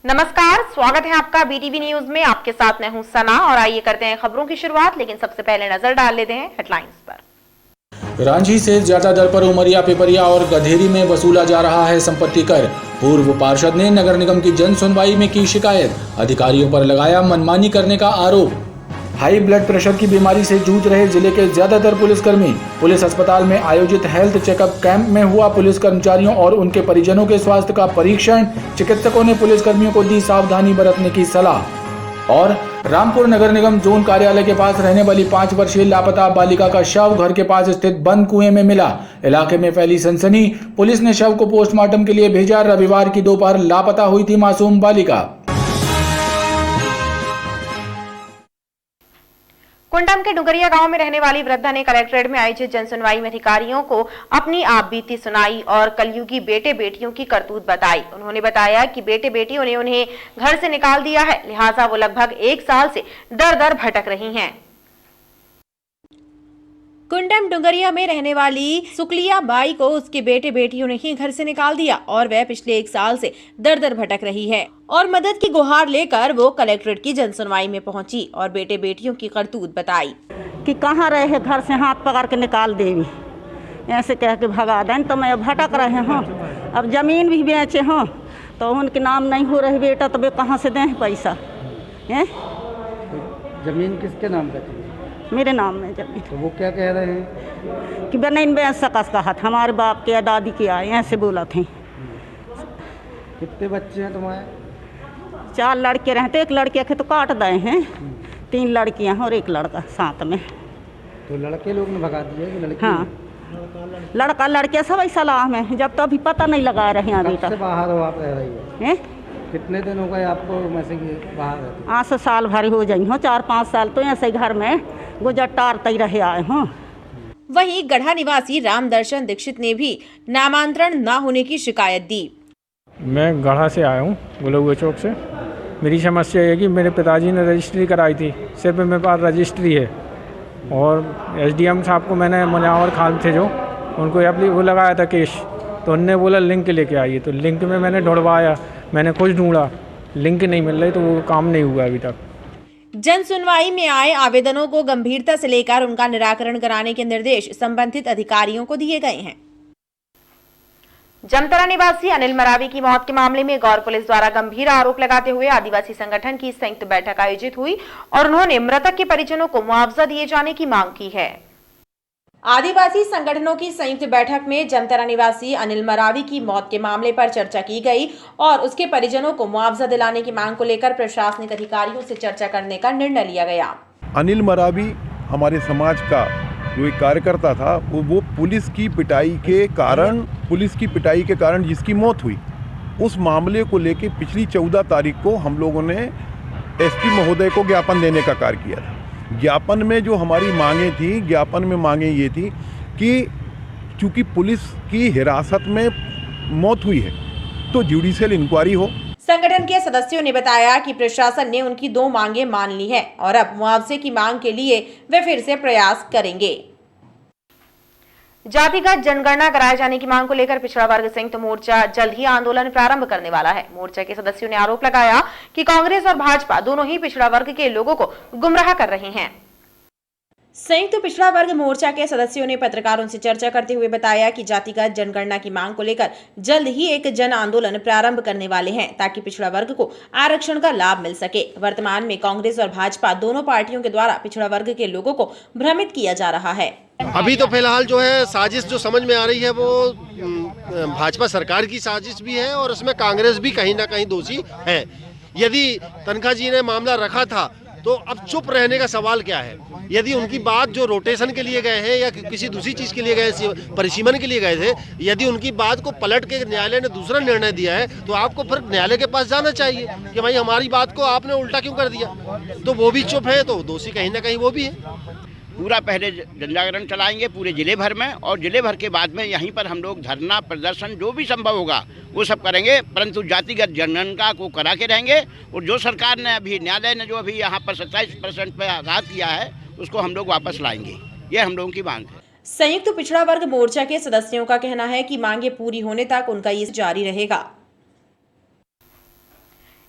नमस्कार, स्वागत है आपका बीटीवी न्यूज में। आपके साथ मैं हूं सना और आइए करते हैं खबरों की शुरुआत। लेकिन सबसे पहले नजर डाल लेते हैं हेडलाइंस पर। रांची से ज्यादा दर पर उमरिया, पिपरिया और गधेरी में वसूला जा रहा है संपत्ति कर। पूर्व पार्षद ने नगर निगम की जन सुनवाई में की शिकायत, अधिकारियों पर लगाया मनमानी करने का आरोप। हाई ब्लड प्रेशर की बीमारी से जूझ रहे जिले के ज्यादातर पुलिसकर्मी, पुलिस अस्पताल में आयोजित हेल्थ चेकअप कैंप में हुआ पुलिस कर्मचारियों और उनके परिजनों के स्वास्थ्य का परीक्षण। चिकित्सकों ने पुलिसकर्मियों को दी सावधानी बरतने की सलाह। और रामपुर नगर निगम जोन कार्यालय के पास रहने वाली 5 वर्षीय लापता बालिका का शव घर के पास स्थित बंद कुएं में मिला। इलाके में फैली सनसनी, पुलिस ने शव को पोस्टमार्टम के लिए भेजा। रविवार की दोपहर लापता हुई थी मासूम बालिका। कुंडम के डुगरिया गांव में रहने वाली वृद्धा ने कलेक्ट्रेट में आयोजित जनसुनवाई में अधिकारियों को अपनी आप बीती सुनाई और कलयुगी बेटे बेटियों की करतूत बताई। उन्होंने बताया कि बेटे बेटियों ने उन्हें घर से निकाल दिया है, लिहाजा वो लगभग 1 साल से दर दर भटक रही हैं। कुंडम डुंगरिया में रहने वाली सुकलिया बाई को उसके बेटे बेटियों ने ही घर से निकाल दिया और वह पिछले 1 साल से दर दर भटक रही है और मदद की गुहार लेकर वो कलेक्ट्रेट की जनसुनवाई में पहुंची और बेटे बेटियों की करतूत बताई कि कहाँ रहे, घर से हाथ पकड़ के निकाल देवी, ऐसे कह के भगा दें। तो मैं भटक रहे हूँ, अब जमीन भी बेचे हूँ तो उनके नाम नहीं हो रही बेटा, तो वे कहाँ से दें पैसा है? जमीन किसके नाम पे थी? मेरे नाम में जमीन। तो वो क्या कह रहे हैं कि नहीं बेच सकस कहा था, हमारे बाप के या दादी के आए ऐसे बोला थे। कितने बच्चे हैं तुम्हारे? 4 लड़के रहते, 1 लड़के के तो काट दे हैं, 3 लड़कियां और 1 लड़का साथ में। तो लड़के लोग ने भगा दिया कि लड़की? हाँ, लड़का लड़के सब ऐसा सलाह में, जब तो अभी पता नहीं लगा रहे हैं अभी तक। से बाहर हो आप रह रही है? कितने दिन हो गए आपको वैसे बाहर रहते? आज से साल भर हो जाई हो, 4-5 साल तो ऐसे घर में गुजर टारते ही रहे आए हों। वहीं गढ़ा निवासी राम दर्शन दीक्षित ने भी नामांतरण न होने की शिकायत दी। मैं गढ़ा से आया हूँ, गुलुआ चौक से। मेरी समस्या ये है कि मेरे पिताजी ने रजिस्ट्री कराई थी, सिर्फ मेरे पास रजिस्ट्री है और एसडीएम साहब को मैंने मुनावर खान थे जो, उनको वो लगाया था केस, तो उनने बोला लिंक लेके आइए। तो लिंक में मैंने ढूंढवाया, मैंने कुछ ढूंढा, लिंक नहीं मिल रही, तो वो काम नहीं हुआ अभी तक। जन सुनवाई में आए आवेदनों को गंभीरता से लेकर उनका निराकरण कराने के निर्देश संबंधित अधिकारियों को दिए गए हैं। जमतरा निवासी अनिल मरावी की मौत के मामले में गौर पुलिस द्वारा गंभीर आरोप लगाते हुए आदिवासी संगठन की संयुक्त बैठक आयोजित हुई और उन्होंने मृतक के परिजनों को मुआवजा दिए जाने की मांग की है। आदिवासी संगठनों की संयुक्त बैठक में जमतरा निवासी अनिल मरावी की मौत के मामले पर चर्चा की गई और उसके परिजनों को मुआवजा दिलाने की मांग को लेकर प्रशासनिक अधिकारियों से चर्चा करने का निर्णय लिया गया। अनिल मरावी हमारे समाज का जो एक कार्यकर्ता था, वो पुलिस की पिटाई के कारण जिसकी मौत हुई, उस मामले को लेकर पिछली 14 तारीख को हम लोगों ने एसपी महोदय को ज्ञापन देने का कार्य किया था। ज्ञापन में जो हमारी मांगें थी, ज्ञापन में मांगें ये थी कि चूंकि पुलिस की हिरासत में मौत हुई है तो जुडिशियल इंक्वायरी हो। संगठन के सदस्यों ने बताया कि प्रशासन ने उनकी 2 मांगें मान ली हैं और अब मुआवजे की मांग के लिए वे फिर से प्रयास करेंगे। जातिगत जनगणना कराए जाने की मांग को लेकर पिछड़ा वर्ग संयुक्त मोर्चा जल्द ही आंदोलन प्रारंभ करने वाला है। मोर्चा के सदस्यों ने आरोप लगाया कि कांग्रेस और भाजपा दोनों ही पिछड़ा वर्ग के लोगों को गुमराह कर रहे हैं। संयुक्त पिछड़ा वर्ग मोर्चा के सदस्यों ने पत्रकारों से चर्चा करते हुए बताया कि जातिगत जनगणना की मांग को लेकर जल्द ही एक जन आंदोलन प्रारंभ करने वाले हैं ताकि पिछड़ा वर्ग को आरक्षण का लाभ मिल सके। वर्तमान में कांग्रेस और भाजपा दोनों पार्टियों के द्वारा पिछड़ा वर्ग के लोगों को भ्रमित किया जा रहा है। अभी तो फिलहाल जो है साजिश जो समझ में आ रही है वो भाजपा सरकार की साजिश भी है और उसमें कांग्रेस भी कहीं ना कहीं दोषी है। यदि तनखा जी ने मामला रखा था तो अब चुप रहने का सवाल क्या है? यदि उनकी बात जो रोटेशन के लिए गए हैं या किसी दूसरी चीज के लिए गए, परिसीमन के लिए गए थे, यदि उनकी बात को पलट के न्यायालय ने दूसरा निर्णय दिया है तो आपको फिर न्यायालय के पास जाना चाहिए कि भाई हमारी बात को आपने उल्टा क्यों कर दिया। तो वो भी चुप है तो दोषी कहीं ना कहीं वो भी है। पूरा पहले जनजागरण चलाएंगे पूरे जिले भर में और जिले भर के बाद में यहीं पर हम लोग धरना प्रदर्शन जो भी संभव होगा वो सब करेंगे, परंतु जातिगत जनगणना को करा के रहेंगे। और जो सरकार ने अभी न्यायालय ने जो अभी यहाँ पर 27% पे आघात किया है उसको हम लोग वापस लाएंगे, ये हम लोगों की मांग है। संयुक्त पिछड़ा वर्ग मोर्चा के सदस्यों का कहना है कि मांगे पूरी होने तक उनका ये जारी रहेगा।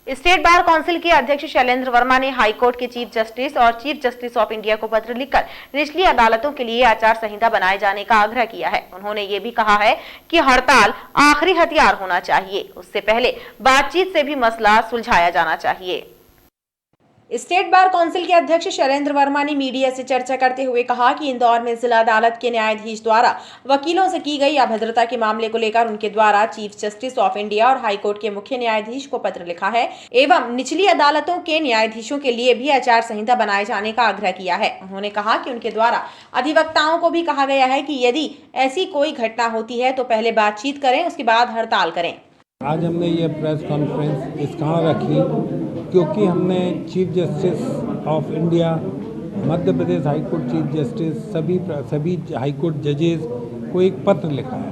स्टेट बार काउंसिल के अध्यक्ष शैलेंद्र वर्मा ने हाईकोर्ट के चीफ जस्टिस और चीफ जस्टिस ऑफ इंडिया को पत्र लिखकर निचली अदालतों के लिए आचार संहिता बनाए जाने का आग्रह किया है। उन्होंने ये भी कहा है कि हड़ताल आखिरी हथियार होना चाहिए, उससे पहले बातचीत से भी मसला सुलझाया जाना चाहिए। स्टेट बार काउंसिल के अध्यक्ष शैलेंद्र वर्मा ने मीडिया से चर्चा करते हुए कहा कि इंदौर में जिला अदालत के न्यायाधीश द्वारा वकीलों से की गई अभद्रता के मामले को लेकर उनके द्वारा चीफ जस्टिस ऑफ इंडिया और हाईकोर्ट के मुख्य न्यायाधीश को पत्र लिखा है एवं निचली अदालतों के न्यायाधीशों के लिए भी आचार संहिता बनाए जाने का आग्रह किया है। उन्होंने कहा कि उनके द्वारा अधिवक्ताओं को भी कहा गया है कि यदि ऐसी कोई घटना होती है तो पहले बातचीत करें, उसके बाद हड़ताल करें। आज हमने ये प्रेस कॉन्फ्रेंस इस कारण रखी क्योंकि हमने chief justice of India, Madhya Pradesh high court chief justice, सभी हाईकोर्ट जजेस को एक पत्र लिखा है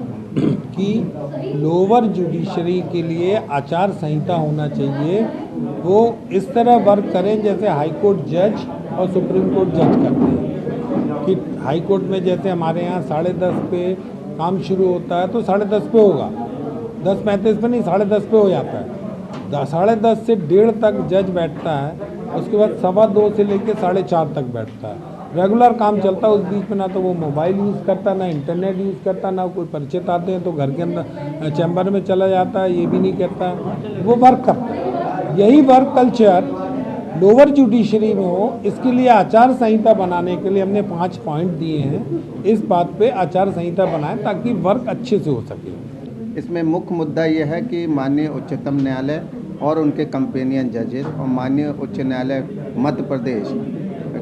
कि लोअर जुडिशरी के लिए आचार संहिता होना चाहिए। वो इस तरह वर्क करें जैसे हाईकोर्ट जज और सुप्रीम कोर्ट जज करते हैं कि हाईकोर्ट में जैसे हमारे यहाँ 10:30 पे काम शुरू होता है तो 10:30 पे होगा, 10:35 पे नहीं, 10:30 पे हो जाता है। 10:30 से 1:30 तक जज बैठता है, उसके बाद 2:15 से लेकर 4:30 तक बैठता है। रेगुलर काम चलता है। उस बीच में ना तो वो मोबाइल यूज़ करता, ना इंटरनेट यूज़ करता, ना कोई परिचित आते हैं तो घर के अंदर चैम्बर में चला जाता है, ये भी नहीं करता है, वो वर्क करता है। यही वर्क कल्चर लोअर जुडिशरी में हो, इसके लिए आचार संहिता बनाने के लिए हमने 5 पॉइंट दिए हैं। इस बात पे आचार संहिता बनाएं ताकि वर्क अच्छे से हो सके। इसमें मुख्य मुद्दा यह है कि माननीय उच्चतम न्यायालय और उनके कंपेनियन जजेस और माननीय उच्च न्यायालय मध्य प्रदेश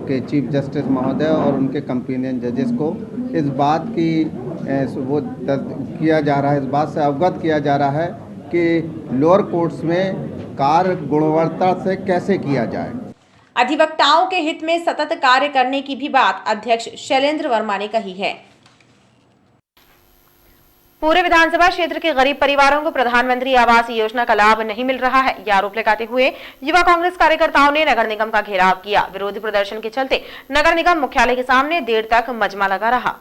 के चीफ जस्टिस महोदय और उनके कंपेनियन जजेस को इस बात की वो किया जा रहा है, इस बात से अवगत किया जा रहा है कि लोअर कोर्ट्स में कार्य गुणवत्ता से कैसे किया जाए। अधिवक्ताओं के हित में सतत कार्य करने की भी बात अध्यक्ष शैलेंद्र वर्मा ने कही है। पूरे विधानसभा क्षेत्र के गरीब परिवारों को प्रधानमंत्री आवास योजना का लाभ नहीं मिल रहा है, यह आरोप लगाते हुए युवा कांग्रेस कार्यकर्ताओं ने नगर निगम का घेराव किया। विरोध प्रदर्शन के चलते नगर निगम मुख्यालय के सामने देर तक मजमा लगा रहा।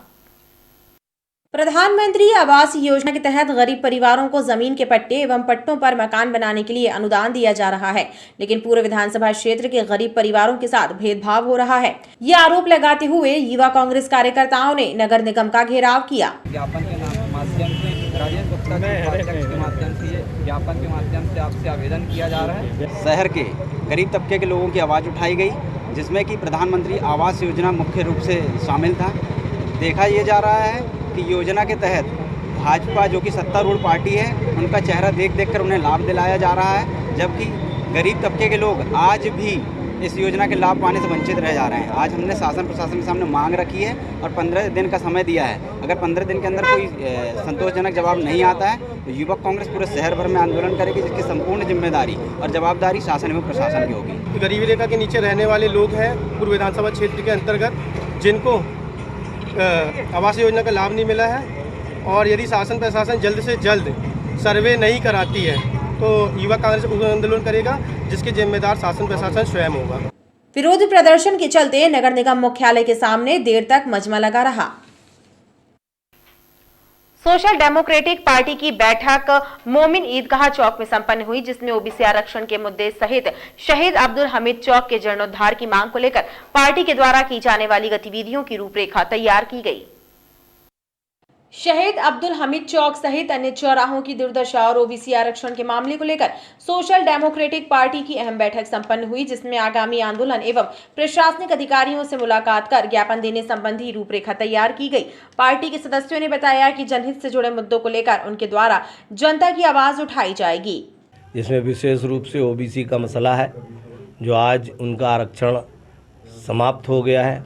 प्रधानमंत्री आवास योजना के तहत गरीब परिवारों को जमीन के पट्टे एवं पट्टों पर मकान बनाने के लिए अनुदान दिया जा रहा है, लेकिन पूरे विधानसभा क्षेत्र के गरीब परिवारों के साथ भेदभाव हो रहा है। ये आरोप लगाते हुए युवा कांग्रेस कार्यकर्ताओं ने नगर निगम का घेराव किया। ज्ञापन के माध्यम से राजेश गुप्ता के माध्यम से ज्ञापन के माध्यम से आपसे आवेदन किया जा रहा है। शहर के गरीब तबके के लोगों की आवाज़ उठाई गई, जिसमें कि प्रधानमंत्री आवास योजना मुख्य रूप से शामिल था। देखा ये जा रहा है कि योजना के तहत भाजपा जो कि सत्तारूढ़ पार्टी है, उनका चेहरा देख कर उन्हें लाभ दिलाया जा रहा है, जबकि गरीब तबके के लोग आज भी इस योजना के लाभ पाने से वंचित रह जा रहे हैं। आज हमने शासन प्रशासन के सामने मांग रखी है और 15 दिन का समय दिया है। अगर 15 दिन के अंदर कोई संतोषजनक जवाब नहीं आता है तो युवक कांग्रेस पूरे शहर भर में आंदोलन करेगी, जिसकी संपूर्ण जिम्मेदारी और जवाबदारी शासन एवं प्रशासन की होगी। गरीबी रेखा के नीचे रहने वाले लोग हैं पूर्व विधानसभा क्षेत्र के अंतर्गत, जिनको आवास योजना का लाभ नहीं मिला है, और यदि शासन प्रशासन जल्द से जल्द सर्वे नहीं कराती है तो युवा कांग्रेस उग्र आंदोलन करेगा, जिसके जिम्मेदार शासन प्रशासन स्वयं होगा। विरोध प्रदर्शन के चलते नगर निगम मुख्यालय के सामने देर तक मजमा लगा रहा। सोशल डेमोक्रेटिक पार्टी की बैठक मोमिन ईदगाह चौक में संपन्न हुई, जिसमें ओबीसी आरक्षण के मुद्दे सहित शहीद अब्दुल हमीद चौक के जीर्णोद्धार की मांग को लेकर पार्टी के द्वारा की जाने वाली गतिविधियों की रूपरेखा तैयार की गई। शहीद अब्दुल हमीद चौक सहित अन्य चौराहों की दुर्दशा और ओबीसी आरक्षण के मामले को लेकर सोशल डेमोक्रेटिक पार्टी की अहम बैठक संपन्न हुई, जिसमें आगामी आंदोलन एवं प्रशासनिक अधिकारियों से मुलाकात कर ज्ञापन देने संबंधी रूपरेखा तैयार की गई। पार्टी के सदस्यों ने बताया कि जनहित से जुड़े मुद्दों को लेकर उनके द्वारा जनता की आवाज उठाई जाएगी, जिसमें विशेष रूप से ओबीसी का मसला है, जो आज उनका आरक्षण समाप्त हो गया है,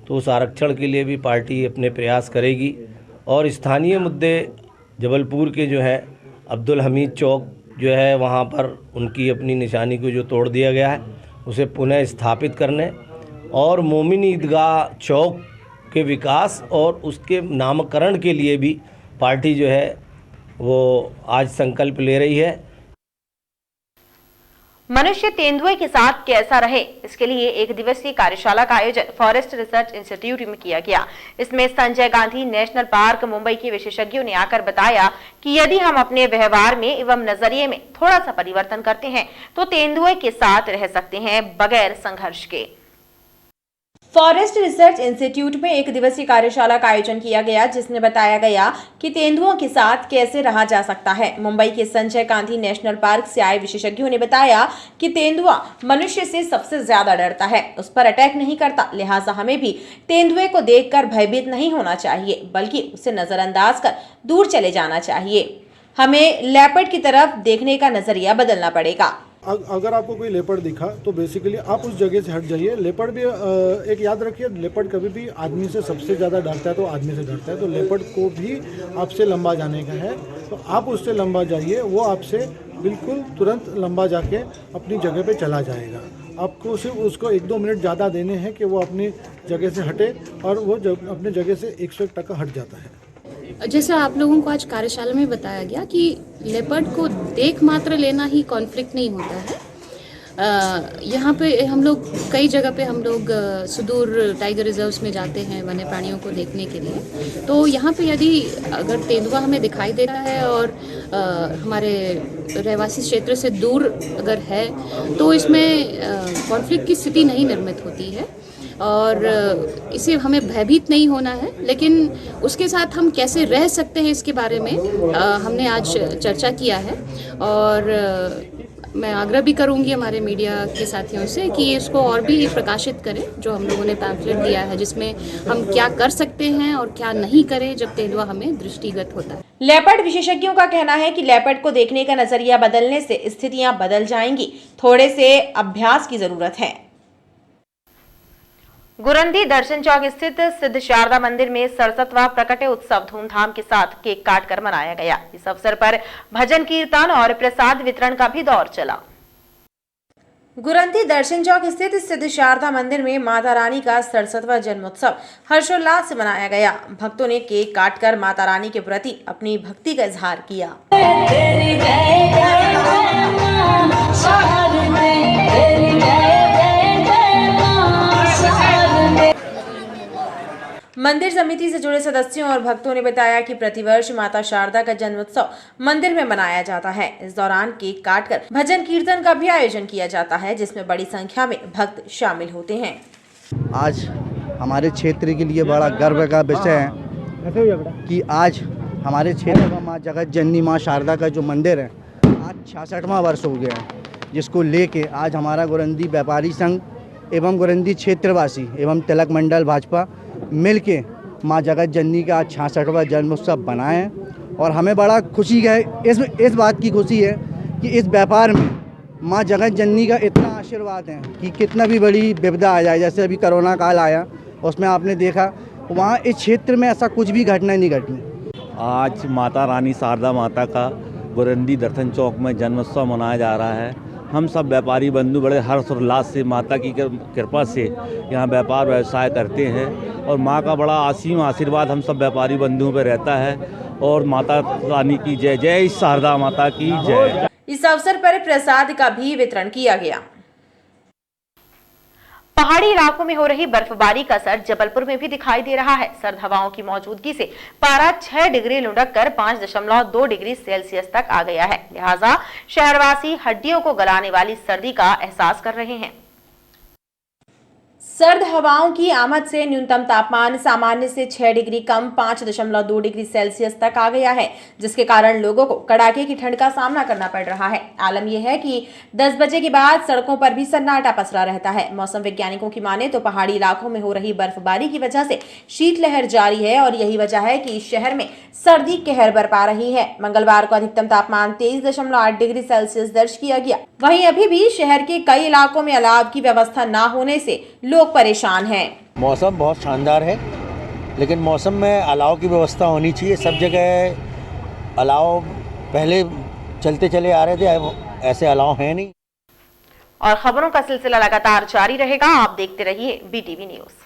तो उस आरक्षण के लिए भी पार्टी अपने प्रयास करेगी। और स्थानीय मुद्दे जबलपुर के जो है अब्दुल हमीद चौक जो है, वहाँ पर उनकी अपनी निशानी को जो तोड़ दिया गया है उसे पुनः स्थापित करने और मोमिन ईदगाह चौक के विकास और उसके नामकरण के लिए भी पार्टी जो है वो आज संकल्प ले रही है। मनुष्य तेंदुए के साथ कैसा रहे, इसके लिए एक दिवसीय कार्यशाला का आयोजन फॉरेस्ट रिसर्च इंस्टीट्यूट में किया गया। इसमें संजय गांधी नेशनल पार्क मुंबई के विशेषज्ञों ने आकर बताया कि यदि हम अपने व्यवहार में एवं नजरिए में थोड़ा सा परिवर्तन करते हैं तो तेंदुए के साथ रह सकते हैं बगैर संघर्ष के। फॉरेस्ट रिसर्च इंस्टीट्यूट में एक दिवसीय कार्यशाला का आयोजन किया गया, जिसमें बताया गया कि तेंदुओं के साथ कैसे रहा जा सकता है। मुंबई के संजय गांधी नेशनल पार्क से आए विशेषज्ञों ने बताया कि तेंदुआ मनुष्य से सबसे ज्यादा डरता है, उस पर अटैक नहीं करता, लिहाजा हमें भी तेंदुए को देखकर भयभीत नहीं होना चाहिए, बल्कि उसे नजरअंदाज कर दूर चले जाना चाहिए। हमें लेपर्ड की तरफ देखने का नजरिया बदलना पड़ेगा। अगर आपको कोई लेपर्ड दिखा तो बेसिकली आप उस जगह से हट जाइए। लेपर्ड भी एक याद रखिए, लेपर्ड कभी भी आदमी से सबसे ज़्यादा डरता है, तो आदमी से डरता है, तो लेपर्ड को भी आपसे लंबा जाने का है, तो आप उससे लंबा जाइए, वो आपसे बिल्कुल तुरंत लंबा जाके अपनी जगह पे चला जाएगा। आपको सिर्फ उसको 1-2 मिनट ज़्यादा देने हैं कि वो अपनी जगह से हटे, और वो अपनी जगह से 101% हट जाता है। जैसे आप लोगों को आज कार्यशाला में बताया गया कि लेपर्ड को देख मात्र लेना ही कॉन्फ्लिक्ट नहीं होता है। यहाँ पे हम लोग कई जगह पे हम लोग सुदूर टाइगर रिजर्व्स में जाते हैं वन्य प्राणियों को देखने के लिए, तो यहाँ पे यदि अगर तेंदुआ हमें दिखाई देता है और हमारे रहवासी क्षेत्र से दूर अगर है तो इसमें कॉन्फ्लिक्ट की स्थिति नहीं निर्मित होती है और इसे हमें भयभीत नहीं होना है, लेकिन उसके साथ हम कैसे रह सकते हैं इसके बारे में हमने आज चर्चा किया है। और मैं आग्रह भी करूंगी हमारे मीडिया के साथियों से कि इसको और भी प्रकाशित करें, जो हम लोगों ने पैम्फलेट दिया है जिसमें हम क्या कर सकते हैं और क्या नहीं करें जब तेंदुआ हमें दृष्टिगत होता है। लेपर्ड विशेषज्ञों का कहना है कि लेपर्ड को देखने का नजरिया बदलने से स्थितियां बदल जाएंगी, थोड़े से अभ्यास की जरूरत है। गुरंदी दर्शन चौक स्थित सिद्ध शारदा मंदिर में 67वां प्रकटे उत्सव धूमधाम के साथ केक काटकर मनाया गया। इस अवसर पर भजन कीर्तन और प्रसाद वितरण का भी दौर चला। गुरंदी दर्शन चौक स्थित सिद्ध शारदा मंदिर में माता रानी का 67वां जन्मोत्सव हर्षोल्लास से मनाया गया। भक्तों ने केक काटकर माता रानी के प्रति अपनी भक्ति का इजहार किया। मंदिर समिति से जुड़े सदस्यों और भक्तों ने बताया कि प्रतिवर्ष माता शारदा का जन्मोत्सव मंदिर में मनाया जाता है। इस दौरान केक काटकर भजन कीर्तन का भी आयोजन किया जाता है, जिसमें बड़ी संख्या में भक्त शामिल होते हैं। आज हमारे क्षेत्र के लिए बड़ा गर्व का विषय है कि आज हमारे क्षेत्र में माँ जगत जननी माँ शारदा का जो मंदिर है आज 66वां वर्ष हो गया है, जिसको लेके आज हमारा गुरंदी व्यापारी संघ एवं गुरंदी क्षेत्रवासी एवं तिलक मंडल भाजपा मिलके माँ जगत जननी का 66वां जन्मोत्सव बनाए हैं। और हमें बड़ा खुशी है, इस बात की खुशी है कि इस व्यापार में माँ जगत जननी का इतना आशीर्वाद है कि कितना भी बड़ी विपदा आ जाए, जैसे अभी कोरोना काल आया उसमें आपने देखा वहाँ इस क्षेत्र में ऐसा कुछ भी घटना नहीं घटी। आज माता रानी शारदा माता का गुरंदी दर्शन चौक में जन्मोत्सव मनाया जा रहा है। हम सब व्यापारी बंधु बड़े हर्ष और उल्लास से माता की कृपा से यहाँ व्यापार व्यवसाय करते हैं और माँ का बड़ा असीम आशीर्वाद हम सब व्यापारी बंधुओं पर रहता है। और माता रानी की जय, जय शारदा माता की जय। इस अवसर पर प्रसाद का भी वितरण किया गया। पहाड़ी इलाकों में हो रही बर्फबारी का असर जबलपुर में भी दिखाई दे रहा है। सर्द हवाओं की मौजूदगी से पारा 6 डिग्री लुढ़क कर 5.2 डिग्री सेल्सियस तक आ गया है। लिहाजा शहरवासी हड्डियों को गलाने वाली सर्दी का एहसास कर रहे हैं। सर्द हवाओं की आमद से न्यूनतम तापमान सामान्य से 6 डिग्री कम 5.2 डिग्री सेल्सियस तक आ गया है, जिसके कारण लोगों को कड़ाके की ठंड का सामना करना पड़ रहा है। आलम यह है कि 10 बजे के बाद सड़कों पर भी सन्नाटा पसरा रहता है। मौसम वैज्ञानिकों की माने तो पहाड़ी इलाकों में हो रही बर्फबारी की वजह से शीतलहर जारी है और यही वजह है कि शहर में सर्दी कहर बरपा रही है। मंगलवार को अधिकतम तापमान 23.8 डिग्री सेल्सियस दर्ज किया गया। वहीं अभी भी शहर के कई इलाकों में अलाव की व्यवस्था न होने से लोग परेशान हैं। मौसम बहुत शानदार है, लेकिन मौसम में अलाव की व्यवस्था होनी चाहिए। सब जगह अलाव पहले चलते चले आ रहे थे, ऐसे अलाव है नहीं। और खबरों का सिलसिला लगातार जारी रहेगा। आप देखते रहिए BTV न्यूज़।